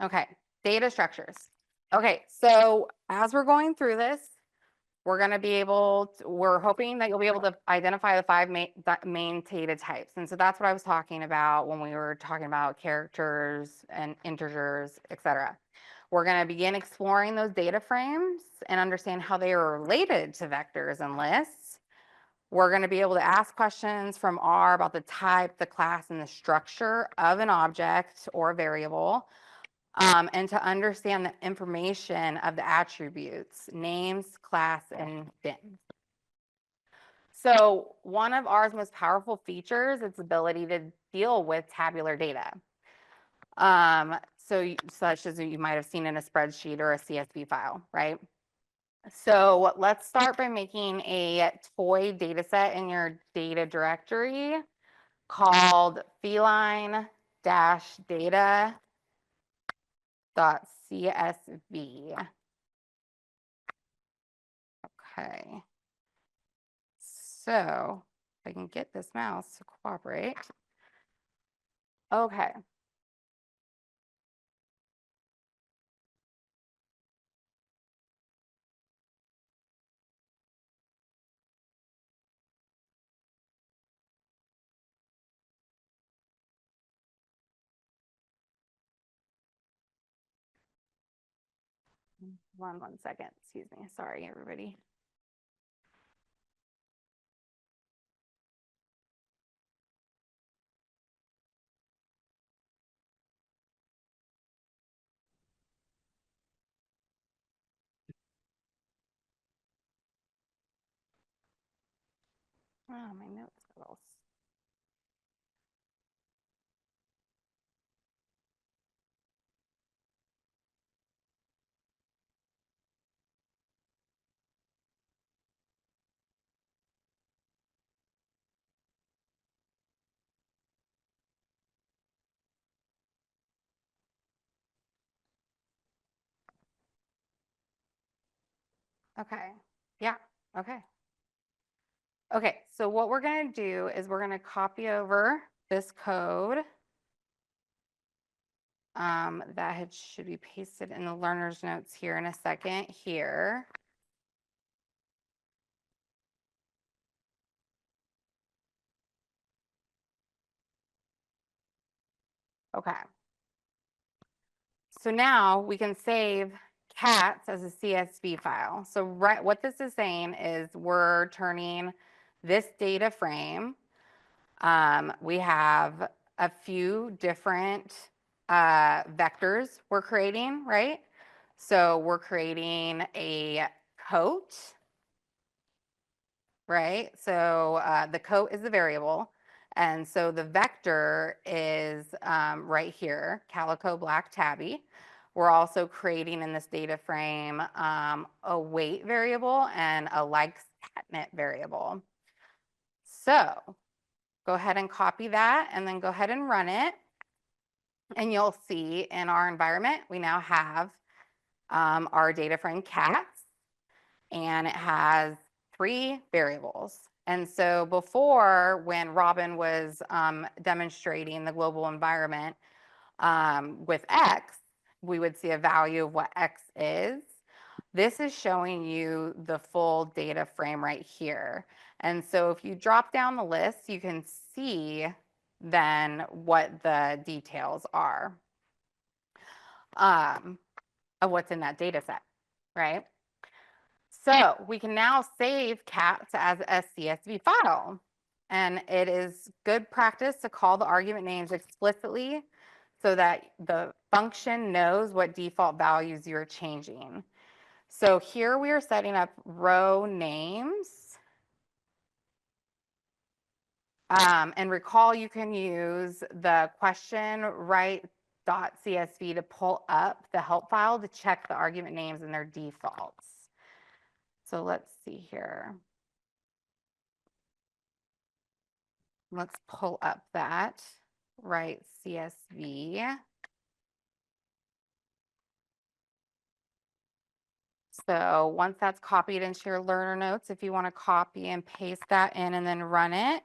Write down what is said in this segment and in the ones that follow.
Okay, data structures. Okay, so as we're going through this, we're going to be able to, we're hoping that you'll be able to identify the five main data types. And so that's what I was talking about when we were talking about characters and integers, etc. We're going to begin exploring those data frames and understand how they are related to vectors and lists. We're going to be able to ask questions from R about the type, the class, and the structure of an object or variable. And to understand the information of the attributes, names, class, and bins. So one of R's most powerful features is its ability to deal with tabular data. Such as you might have seen in a spreadsheet or a CSV file, right? So let's start by making a toy data set in your data directory called feline-data.csv. Okay. So if I can get this mouse to cooperate. Okay. One second, excuse me. Sorry, everybody. Oh, my notes are all. Okay. Yeah. Okay. Okay. So what we're going to do is we're going to copy over this code that should be pasted in the learner's notes here in a second here. Okay. So now we can save cats as a CSV file. So what this is saying is we're turning this data frame. We have a few different vectors we're creating, right? So we're creating a coat, right? So the coat is the variable. And so the vector is right here, calico black tabby. We're also creating in this data frame a weight variable and a likes catnip variable. So go ahead and copy that and then go ahead and run it. And you'll see in our environment, we now have our data frame cats, and it has 3 variables. And so before, when Robin was demonstrating the global environment with X, we would see a value of what X is. This is showing you the full data frame right here. And so if you drop down the list, you can see then what the details are of what's in that data set, right? So we can now save cats as a CSV file. And it is good practice to call the argument names explicitly so that the function knows what default values you're changing. So here we are setting up row names. And recall you can use the question write.csv to pull up the help file to check the argument names and their defaults. So let's see here. Let's pull up that write CSV. So once that's copied into your learner notes, if you want to copy and paste that in and then run it.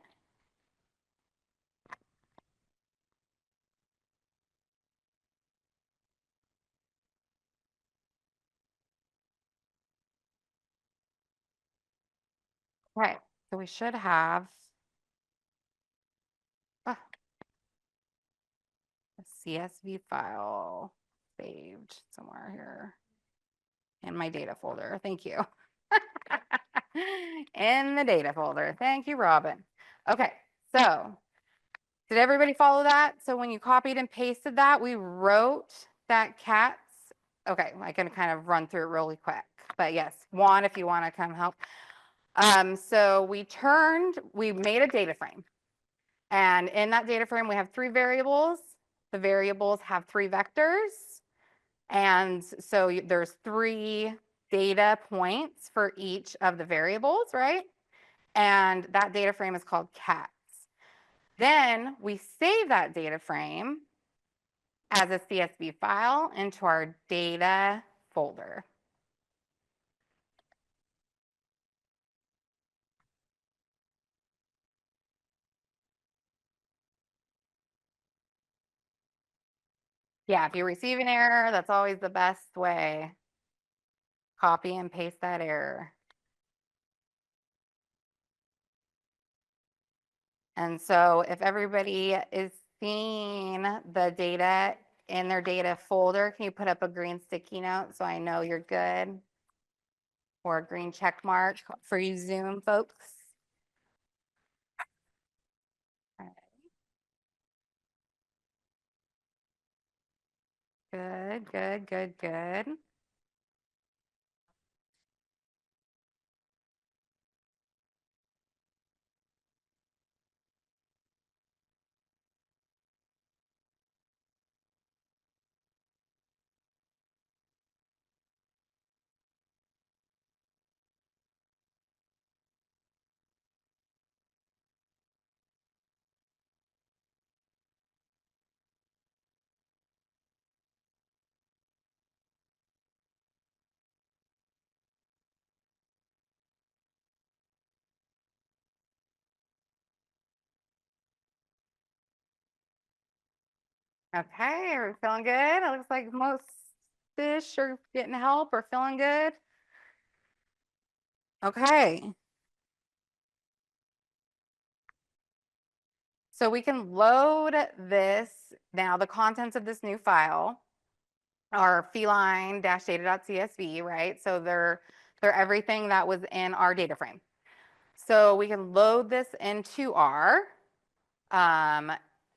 Okay, so we should have a CSV file saved somewhere here in my data folder. Thank you. In the data folder. Thank you, Robin. Okay, so did everybody follow that? So when you copied and pasted that, we wrote that cats. Okay, I can kind of run through it really quick. But yes, Juan, if you want to come help. So we made a data frame. And in that data frame, we have 3 variables. The variables have 3 vectors. And so there's 3 data points for each of the variables, right? And that data frame is called cats. Then we save that data frame as a CSV file into our data folder. Yeah, if you receive an error, that's always the best way. Copy and paste that error. And so if everybody is seeing the data in their data folder, can you put up a green sticky note so I know you're good? Or a green check mark for you Zoom folks? Good, good, good, good. Okay, are we feeling good? It looks like most fish are getting help or feeling good. Okay. So we can load this. Now the contents of this new file are feline-data.csv, right? So they're everything that was in our data frame. So we can load this into R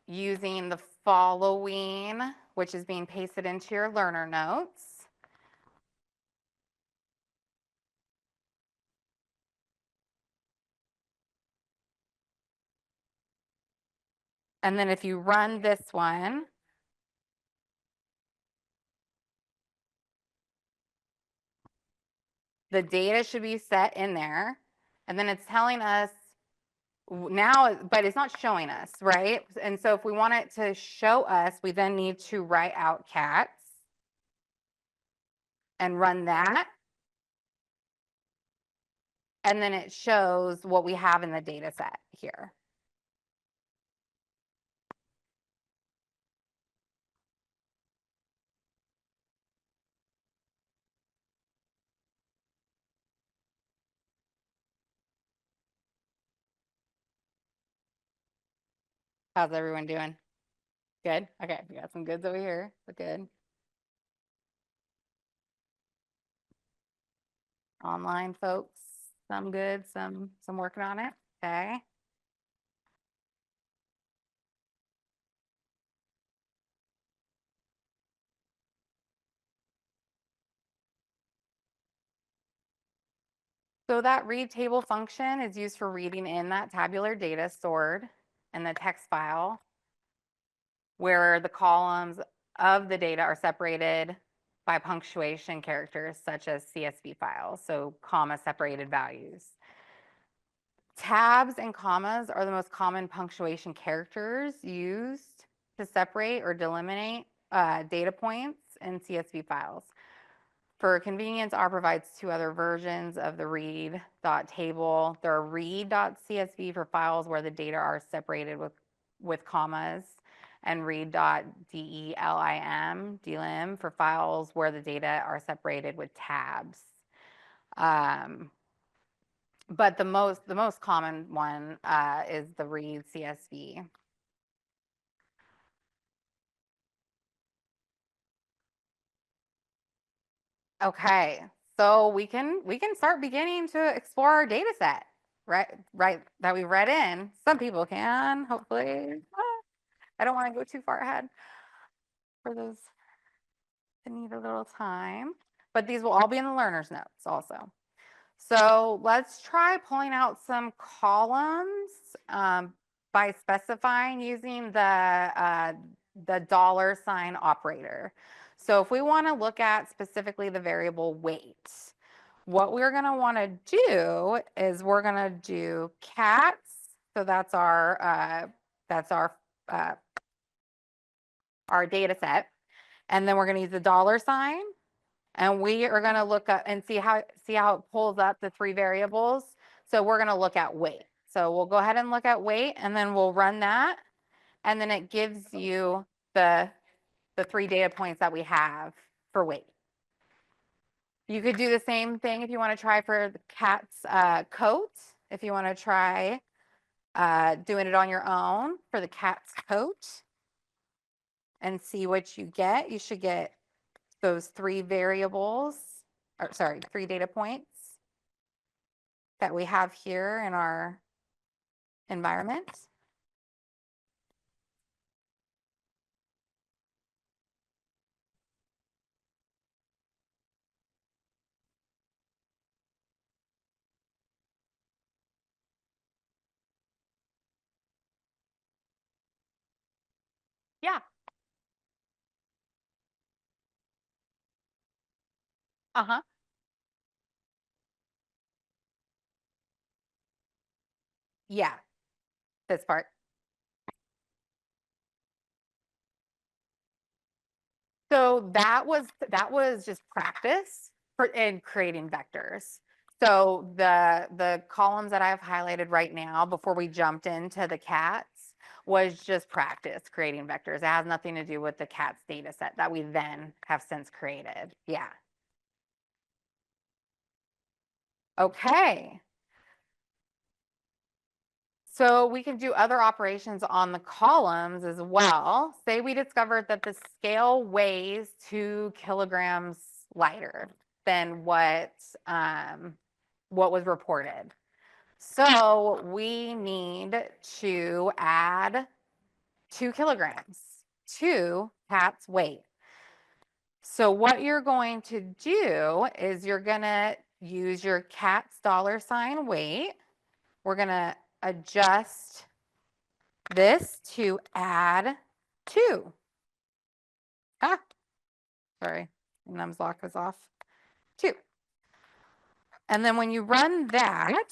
using the following, which is being pasted into your learner notes. And then if you run this one, the data should be set in there. And then it's telling us now, but it's not showing us, right? And so if we want it to show us, we then need to write out cats and run that. And then it shows what we have in the data set here. How's everyone doing? Good? Okay, we got some goods over here. So good. Online folks, some good, some working on it. Okay. So that read table function is used for reading in that tabular data stored in the text file, where the columns of the data are separated by punctuation characters such as CSV files, so comma separated values. Tabs and commas are the most common punctuation characters used to separate or delimitate data points in CSV files. For convenience, R provides 2 other versions of the read.table. There are read.csv for files where the data are separated with commas, and read.delim for files where the data are separated with tabs. But the most common one is the read CSV. Okay, so we can start beginning to explore our data set, right, that we read in. Some people can, hopefully. I don't want to go too far ahead for those that need a little time, but these will all be in the learner's notes also. So let's try pulling out some columns by specifying using the $sign operator. So if we want to look at specifically the variable weight, what we're going to want to do is we're going to do cats. So that's our data set. And then we're going to use the $sign. And we are going to look up and see how it pulls up the 3 variables. So we're going to look at weight. So we'll go ahead and look at weight, and then we'll run that. And then it gives you the 3 data points that we have for weight. You could do the same thing if you want to try for the cat's coat. If you want to try doing it on your own for the cat's coat and see what you get. You should get those 3 variables, or sorry, 3 data points that we have here in our environment. Yeah. Uh-huh. Yeah, this part. So that was just practice in creating vectors. So the columns that I have highlighted right now before we jumped into the cats was just practice creating vectors. It has nothing to do with the cats data set that we then have since created. Yeah. Okay. So we can do other operations on the columns as well. Say we discovered that the scale weighs 2 kilograms lighter than what was reported. So we need to add 2 kilograms to cat's weight. So what you're going to do is you're going to use your cat's $sign weight. We're going to adjust this to add 2. Ah, sorry, nums lock was off. 2. And then when you run that,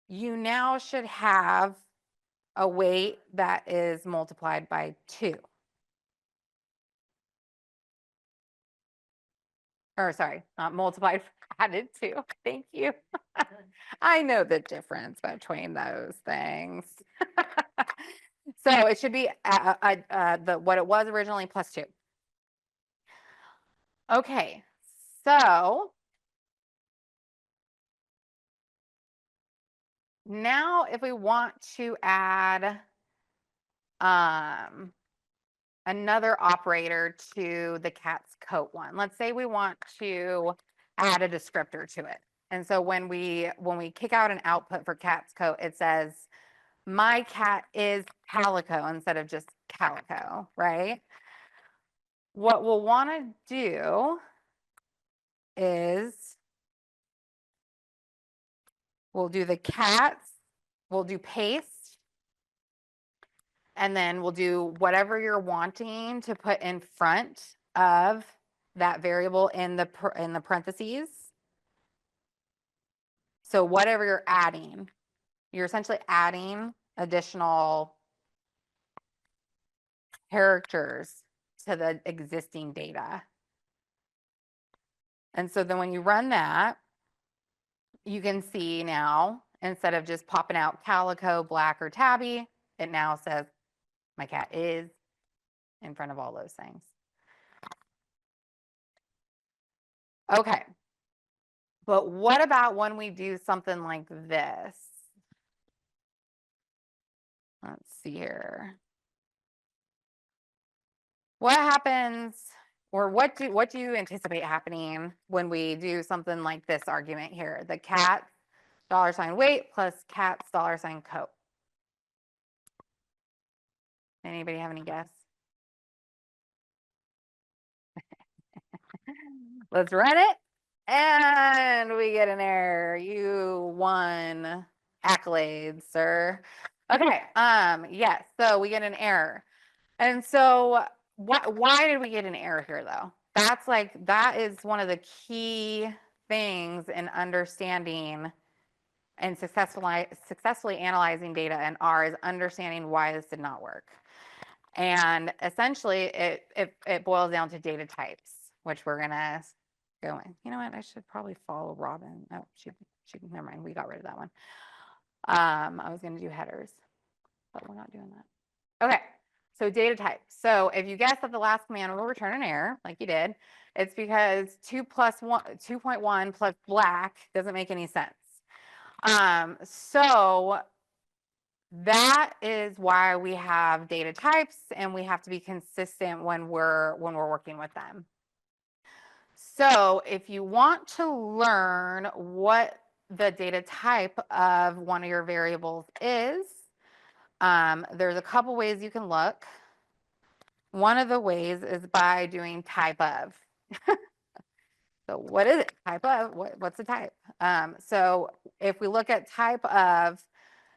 you now should have a weight that is multiplied by 2. Or sorry, not multiplied, added 2. Thank you. I know the difference between those things. So it should be what it was originally plus 2. Okay, so now if we want to add another operator to the cat's coat one, let's say we want to add a descriptor to it. And so when we kick out an output for cat's coat, it says my cat is calico instead of just calico, right? What we'll want to do is we'll do the cats, we'll do paste, and then we'll do whatever you're wanting to put in front of that variable in the parentheses. So whatever you're adding, you're essentially adding additional characters to the existing data. And so then when you run that, you can see now, instead of just popping out calico, black, or tabby, it now says my cat is in front of all those things. Okay. But what about when we do something like this? Let's see here. What happens, or what do you anticipate happening when we do something like this argument here? The cat $weight plus cat's $coat. Anybody have any guess? Let's run it. And we get an error. You won accolades, sir. Okay. Yes. So we get an error. And so why did we get an error here though? That is one of the key things in understanding and successfully analyzing data in R is understanding why this did not work. And essentially it boils down to data types, which we're gonna go in. You know what? I should probably follow Robin. Oh, she never mind. We got rid of that one. I was gonna do headers, but we're not doing that. Okay. So data type. So if you guess that the last command will return an error, like you did, it's because 2.1 plus black doesn't make any sense. So that is why we have data types, and we have to be consistent when we're working with them. So if you want to learn what the data type of one of your variables is, there's a couple ways you can look. One of the ways is by doing type of. So what is it? Type of, what's the type? So if we look at type of,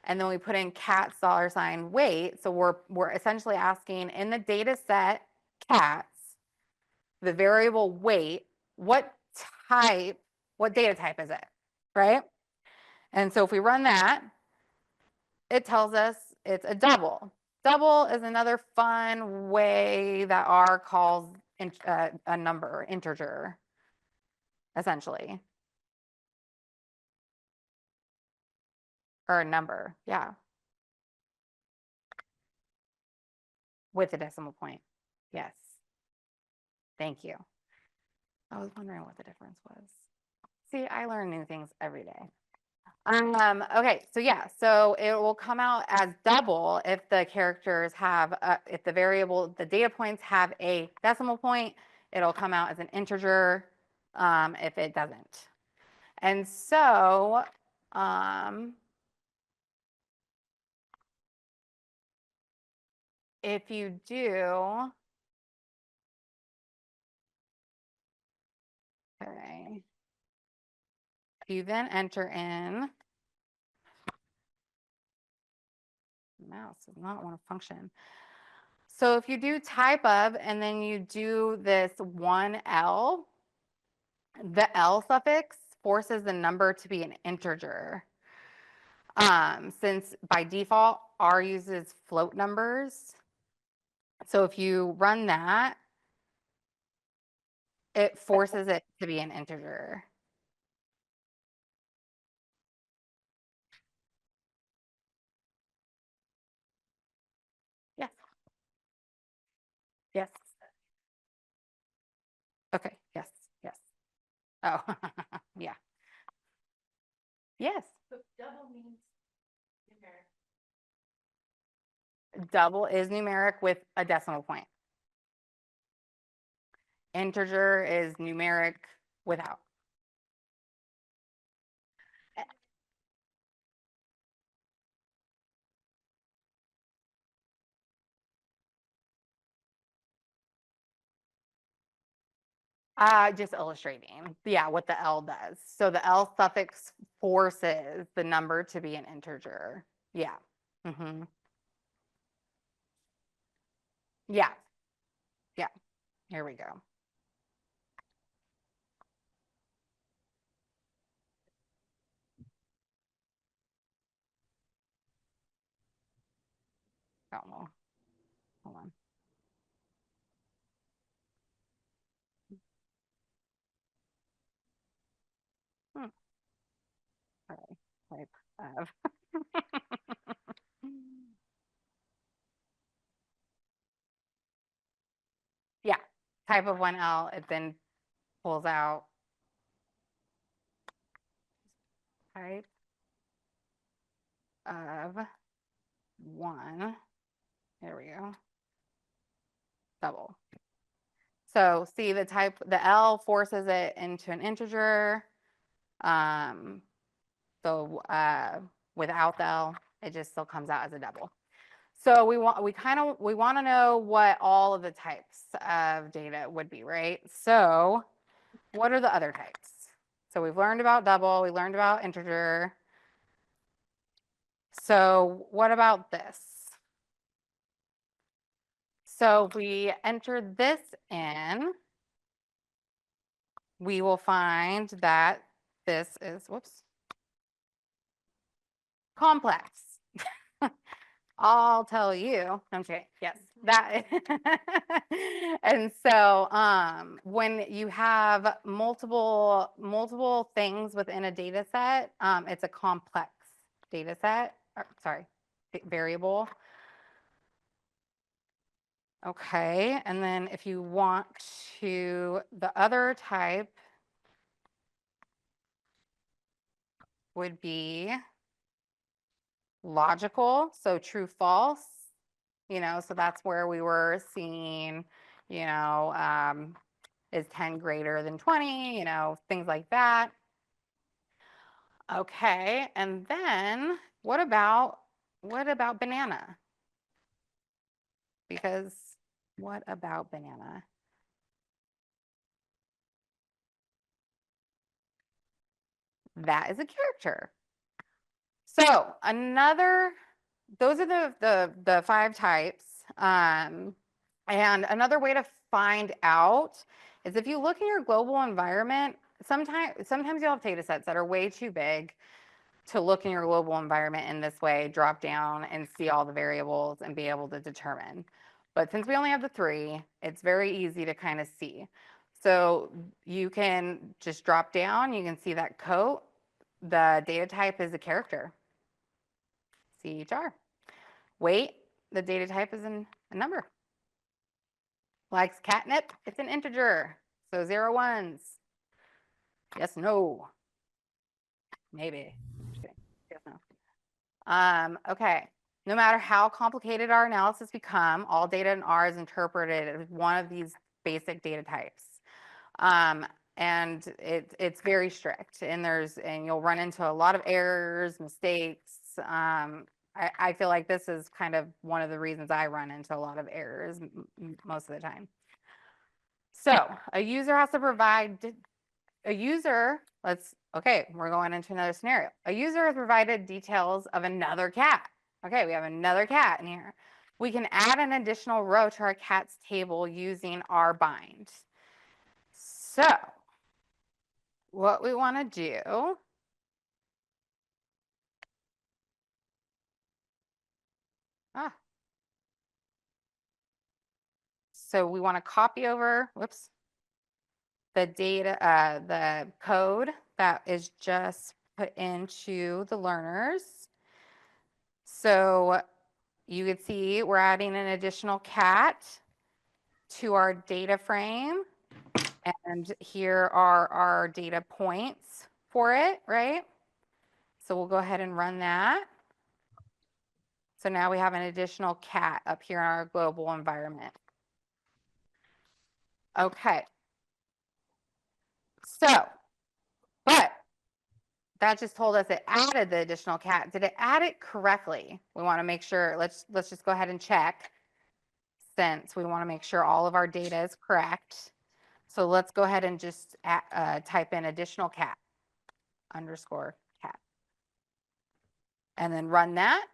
and then we put in cat's $weight, so we're essentially asking in the data set cats, the variable weight, what data type is it, right? And so if we run that, it tells us it's a double. Double is another fun way that R calls a number, integer, essentially. Or a number, yeah. With a decimal point, yes. Thank you. I was wondering what the difference was. See, I learn new things every day. Okay, so yeah, so it will come out as double if the characters have, if the variable, the data points have a decimal point, it'll come out as an integer if it doesn't. And so, if you do, okay, you then enter in, mouse does not want to function. So if you do type of, and then you do this 1L, the L suffix forces the number to be an integer. Since by default, R uses float numbers. So if you run that, it forces it to be an integer. Yes. Yes. Okay. Yes. Yes. Oh, yeah. Yes. So double means numeric. Double is numeric with a decimal point. Integer is numeric without. Just illustrating, yeah, what the L does. So the L suffix forces the number to be an integer. Yeah. Mm-hmm. Yeah. Yeah. Here we go. Oh, well, hold on. Type of. Yeah, type of 1L, it then pulls out type of 1, there we go, double. So see the type, the L forces it into an integer. So without the L, it just still comes out as a double. So we want to know what all of the types of data would be, right? So what are the other types? So we've learned about double, we learned about integer. So what about this? So if we enter this in, we will find that this is, whoops, complex. I'll tell you. Okay, yes, that. And so when you have multiple things within a data set, it's a complex data set, or, sorry, variable. Okay, and then if you want to, the other type would be logical, so true, false, so that's where we were seeing, is 10 greater than 20, things like that. Okay, and then what about banana? Because what about banana? That is a character. So those are the 5 types. And another way to find out is if you look in your global environment, sometimes you'll have data sets that are way too big to look in your global environment in this way, drop down and see all the variables and be able to determine. But since we only have the 3, it's very easy to kind of see. So you can just drop down, you can see that coat, the data type is a character, CHR. Weight, the data type is a number. Likes catnip, it's an integer. So 0, 1s. Yes, no. Maybe. Yes, no. Okay. No matter how complicated our analysis become, all data in R is interpreted as one of these basic data types. And it's very strict, and you'll run into a lot of errors, mistakes. I feel like this is kind of one of the reasons I run into a lot of errors most of the time. So a user has to provide, okay, we're going into another scenario. A user has provided details of another cat. Okay, we have another cat in here. We can add an additional row to our cat's table using our bind. So what we want to do so we want to copy over, whoops, the data, the code that is just put into the learners. So you could see we're adding an additional cat to our data frame. And here are our data points for it, right? So we'll go ahead and run that. So now we have an additional cat up here in our global environment. Okay. So, but that just told us it added the additional cat. Did it add it correctly? We want to make sure, let's just go ahead and check, since we want to make sure all of our data is correct. So let's go ahead and just type in additional cat underscore cat. And then run that.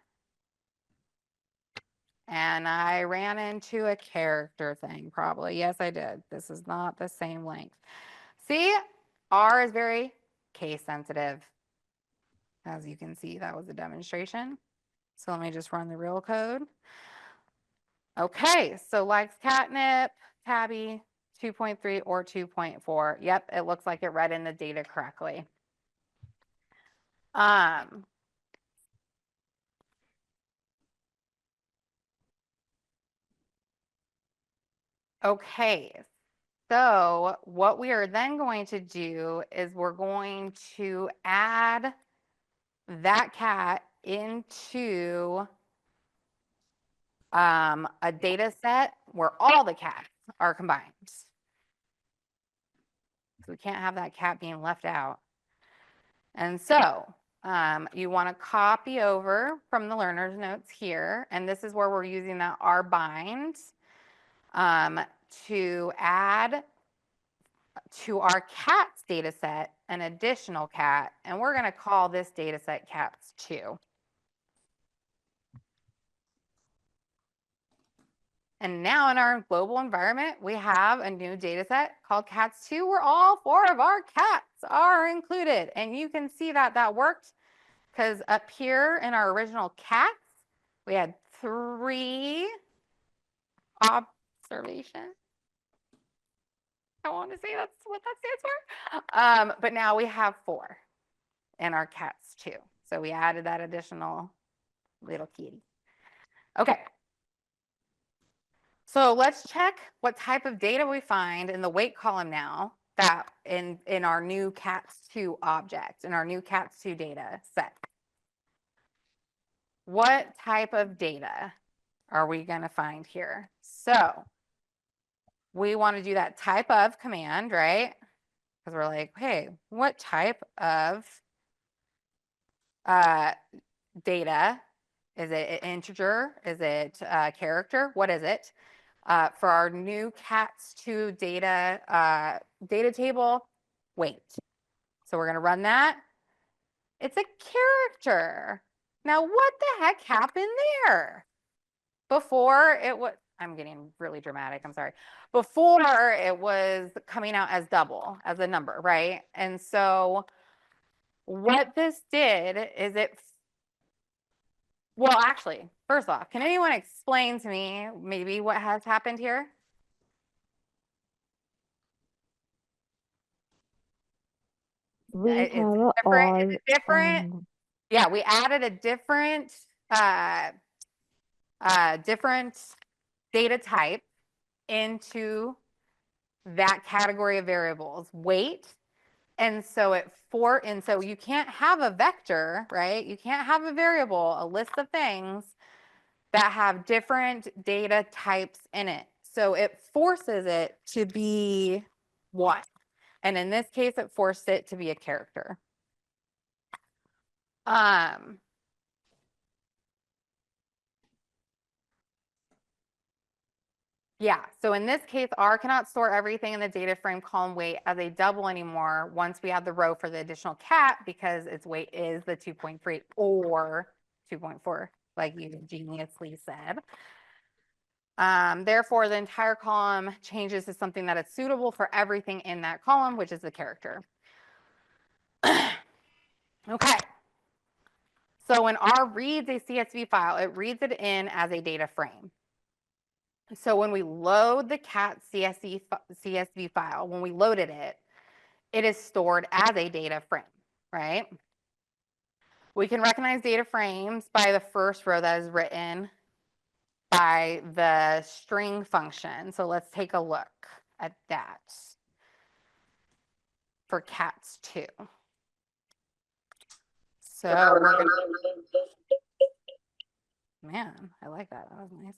And I ran into a character thing probably. Yes, I did. This is not the same length. See, R is very case sensitive. As you can see, that was a demonstration. So let me just run the real code. Okay, so likes catnip, tabby, 2.3 or 2.4. Yep, it looks like it read in the data correctly. Okay, so what we are then going to do is we're going to add that cat into a data set where all the cats are combined. So we can't have that cat being left out. And so you want to copy over from the learner's notes here, and this is where we're using that rbind to add to our cats data set an additional cat, and we're going to call this data set cats2. And now in our global environment, we have a new data set called cats2 where all 4 of our cats are included. And you can see that that worked because up here in our original cats, we had 3 observations. I want to say that's what that stands for. But now we have 4 in our cats too. So we added that additional little kitty. Okay. So let's check what type of data we find in the weight column now that in our new cats2 object, in our new cats2 data set. What type of data are we going to find here? So we want to do that type of command, right? Because we're like, hey, what type of data? Is it an integer? Is it a character? What is it? For our new cats2 data data table, weight. So we're going to run that. It's a character. Now, what the heck happened there? Before it was, I'm getting really dramatic, I'm sorry. Before it was coming out as double, as a number, right? And so what this did is well, actually, first off, can anyone explain to me maybe what has happened here? It's different. Yeah, we added a different different data type into that category of variables, weight. And so so you can't have a vector, right? You can't have a variable, a list of things that have different data types in it. So it forces it to be what? And in this case, it forced it to be a character. Yeah, so in this case, R cannot store everything in the data frame column weight as a double anymore once we add the row for the additional cat because its weight is the 2.3 or 2.4, like you geniusly said. Therefore, the entire column changes to something that is suitable for everything in that column, which is the character. Okay. So when R reads a CSV file, it reads it in as a data frame. So when we load the cat CSV file, when we loaded it, it is stored as a data frame, right? We can recognize data frames by the first row that is written by the string function. So let's take a look at that for cats2. So we're going to, man, I like that. That was nice.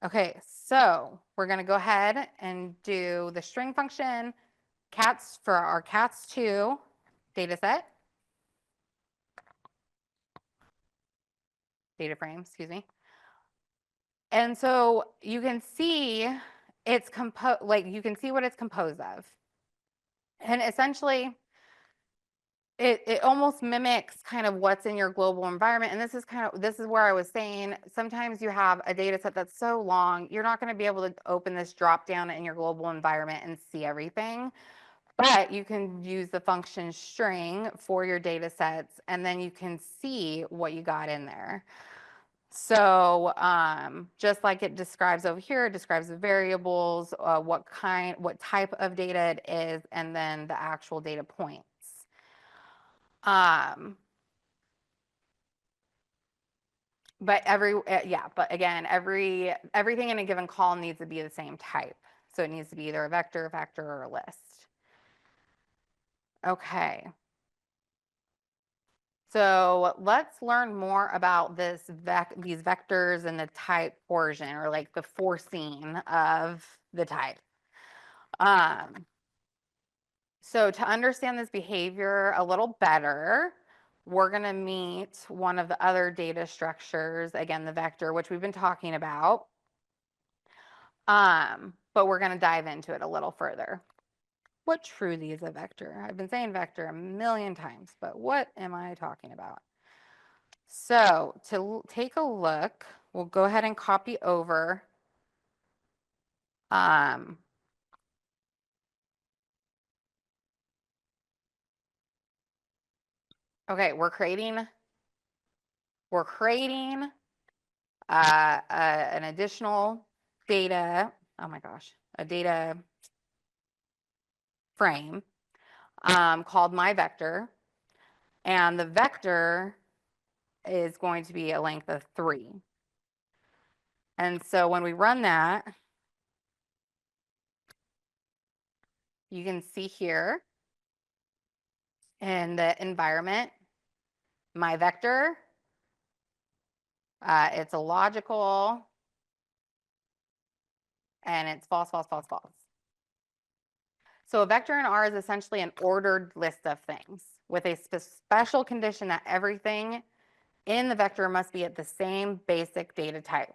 Okay, so we're going to go ahead and do the string function cats for our cats2 data set. Data frame, excuse me. And so you can see it's you can see what it's composed of. And essentially it almost mimics kind of what's in your global environment. And this is where I was saying sometimes you have a data set that's so long, you're not going to be able to open this drop down in your global environment and see everything. But you can use the function string for your data sets, and then you can see what you got in there. So just like it describes over here, it describes the variables, what type of data it is, and then the actual data points. But again, everything in a given column needs to be the same type. So it needs to be either a vector, or a list. Okay. So let's learn more about these vectors and the type portion, or like the forcing of the type. So to understand this behavior a little better, we're going to meet one of the other data structures, again, the vector, which we've been talking about. But we're going to dive into it a little further. What truly is a vector? I've been saying vector a million times, but what am I talking about? So to take a look, we'll go ahead and copy over. Okay, we're creating an additional data, oh my gosh, a data frame called my vector, and the vector is going to be a length of 3. And so when we run that, you can see here in the environment, my vector, it's a logical, and it's false, false, false, false. So a vector in R is essentially an ordered list of things with a special condition that everything in the vector must be at the same basic data type.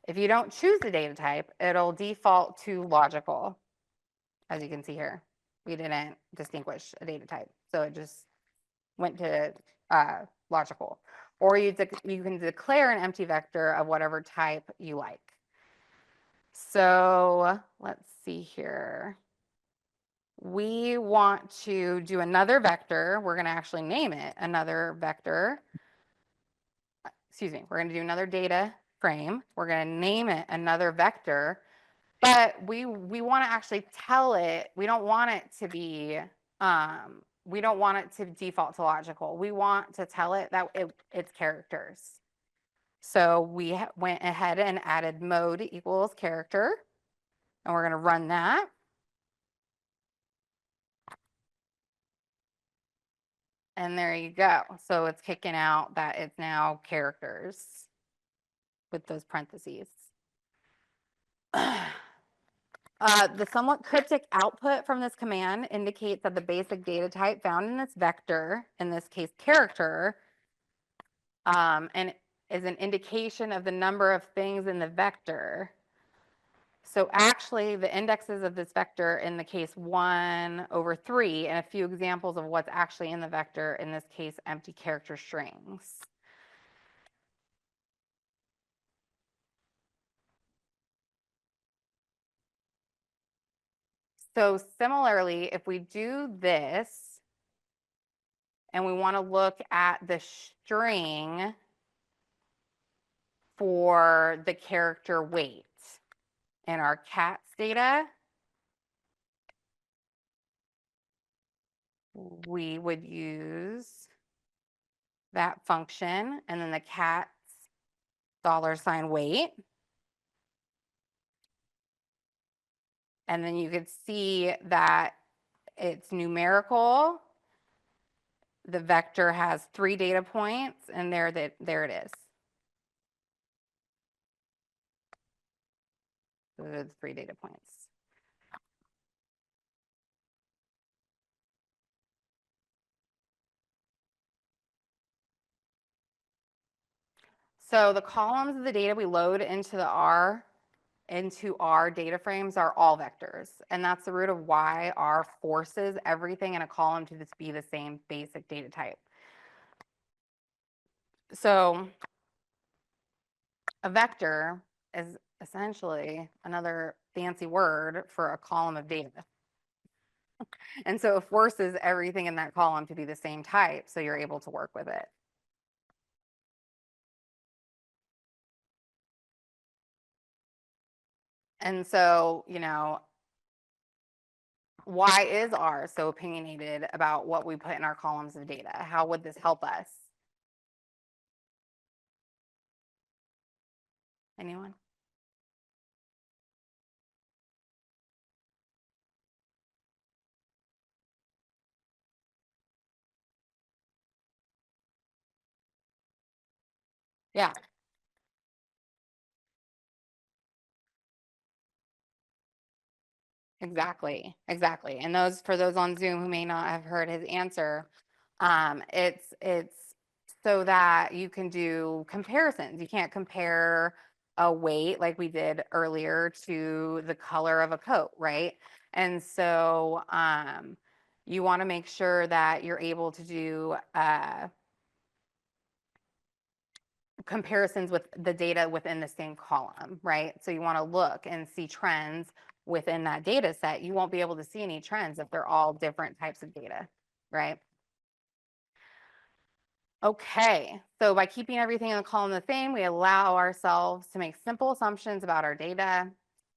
If you don't choose the data type, it'll default to logical. As you can see here, we didn't distinguish a data type, so it just went to logical. Or you can declare an empty vector of whatever type you like. So let's see here. We want to do another vector. We're going to actually name it another vector. Excuse me. We're going to do another data frame. We're going to name it another vector, but we want to actually tell it. We don't want it to be. We don't want it to default to logical. We want to tell it that it's characters. So we went ahead and added mode equals character, and we're going to run that. And there you go. So it's kicking out that it's now characters with those parentheses. The somewhat cryptic output from this command indicates that the basic data type found in this vector, in this case character, and is an indication of the number of things in the vector. So actually the indexes of this vector in the case 1/3, and a few examples of what's actually in the vector, in this case empty character strings. So similarly, if we do this and we want to look at the string for the character weight in our cats data, we would use that function and then the cat's $weight. And then you could see that it's numerical. The vector has 3 data points, and there it is. Those are the 3 data points. So the columns of the data we load into our data frames are all vectors, and that's the root of why R forces everything in a column to just be the same basic data type. So a vector is essentially another fancy word for a column of data. And so it forces everything in that column to be the same type, so you're able to work with it. And so, why is R so opinionated about what we put in our columns of data? How would this help us? Anyone? Yeah, exactly. Exactly. And those, for those on Zoom who may not have heard his answer, it's so that you can do comparisons. You can't compare a weight like we did earlier to the color of a coat, right? And so you want to make sure that you're able to do comparisons with the data within the same column, right? So you want to look and see trends within that data set. You won't be able to see any trends if they're all different types of data, right? Okay, so by keeping everything in the column the same, we allow ourselves to make simple assumptions about our data.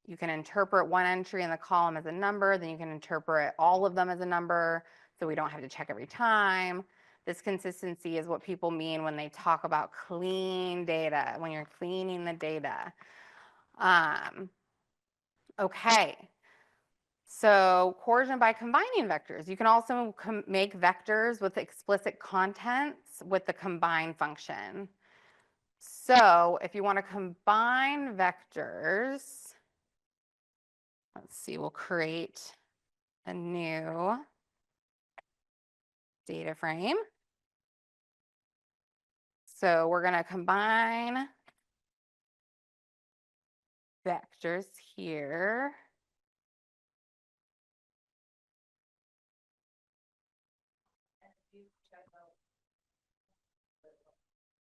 You can interpret one entry in the column as a number, then you can interpret all of them as a number, so we don't have to check every time. This consistency is what people mean when they talk about clean data, when you're cleaning the data. Okay, so coercion by combining vectors. You can also make vectors with explicit contents with the combine function. So if you want to combine vectors, let's see, we'll create a new data frame. So we're going to combine vectors here.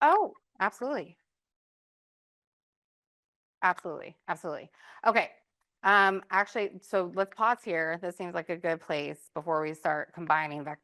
Oh, absolutely. Absolutely. Absolutely. Okay. Actually, so let's pause here. This seems like a good place before we start combining vectors.